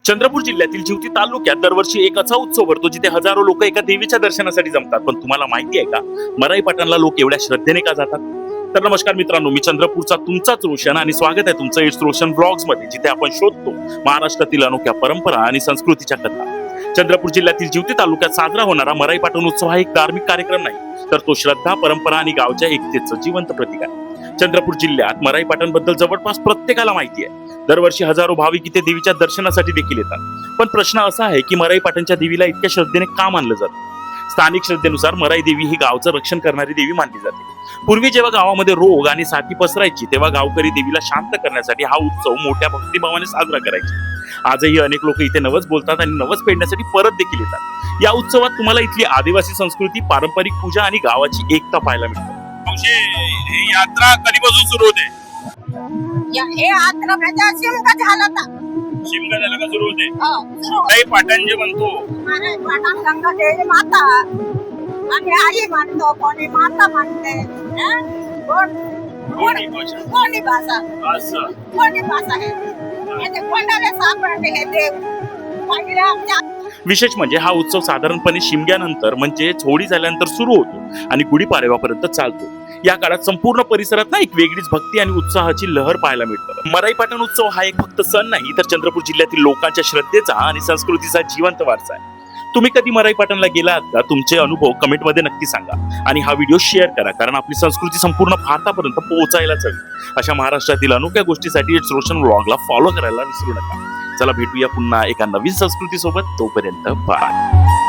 चंद्रपूर जिल्ह्यातील जिवती तालुक्यात दरवर्षी एक असा उत्सव भरतो जिथे हजारो लोक एका देवीच्या दर्शनासाठी जमतात. पण तुम्हाला माहिती आहे का, मराई पाटणला लोक एवढ्या श्रद्धेने का जातात? तर नमस्कार मित्रांनो, मी चंद्रपूरचा तुमचाच रोशन आणि स्वागत आहे तुमचं इट्स रोशन ब्लॉग्स मध्ये, जिथे आपण शोधतो महाराष्ट्रातील अनोख्या परंपरा आणि संस्कृतीच्या कथा. चंद्रपूर जिल्ह्यातील जिवती तालुक्यात साजरा होणारा मराई पाटण उत्सव हा एक धार्मिक कार्यक्रम नाही, तर तो श्रद्धा, परंपरा आणि गावच्या एकतेचं जिवंत प्रतीक आहे. चंद्रपूर जिल्ह्यात मराई पाटण बद्दल जवळपास प्रत्येकाला माहिती आहे. दरवर्षी हजारो भाविक इथे देवीच्या दर्शनासाठी देखील येतात. पण प्रश्न असा आहे की मराई पाटणच्या देवीला इतक्या श्रद्धेने का मानलं जातं? स्थानिक श्रद्धेनुसार मराई देवी ही गावचं रक्षण करणारी देवी मानली जाते. पूर्वी जेव्हा गावामध्ये रोग आणि साथी पसरायची, तेव्हा गावकरी देवीला शांत करण्यासाठी हा उत्सव मोठ्या भक्तिभावाने साजरा करायचे. आजही अनेक लोक इथे नवस बोलतात आणि नवस फेडण्यासाठी परत देखील येतात. या उत्सवात तुम्हाला इथली आदिवासी संस्कृती, पारंपरिक पूजा आणि गावाची एकता पाहायला मिळते. ही यात्रा कधीपासून सुरू होते? हे यात्रा शिमगा झाला होता. शिमगा झाला का सुरू होते? सुरू काही पाटण जे म्हणतो, मराई पाटण गंगा देवी माता आणि आई म्हणतो, कोणी माता म्हणते. कोणी भाषा असं कोणी भाषा हे कोणाला सापडते हे देव पहिले आमच्या. विशेष म्हणजे हा उत्सव साधारणपणे शिमग्यानंतर म्हणजे होळी झाल्यानंतर सुरू होतो आणि गुढीपाडव्यापर्यंत चालतो. या काळात संपूर्ण परिसरात एक वेगळीच भक्ती आणि उत्साहाची लहर पाहायला मिळते. मराई पाटण उत्सव हा एक फक्त सण नाही, तर चंद्रपूर जिल्ह्यातील लोकांच्या श्रद्धेचा आणि संस्कृतीचा जिवंत वारसा आहे. तुम्ही कधी मराई पाटणला गेला आहात का? तुमचे अनुभव कमेंट मध्ये नक्की सांगा आणि हा व्हिडिओ शेअर करा, कारण आपली संस्कृती संपूर्ण भारतापर्यंत पोहोचायलाच हवी. अशा महाराष्ट्रातील अनोख्या गोष्टीसाठी इट्स रोशन व्लॉगला फॉलो करायला विसरू नका. चला भेटूया पुन्हा एका नवीन संस्कृती सोबत. तोपर्यंत बाय.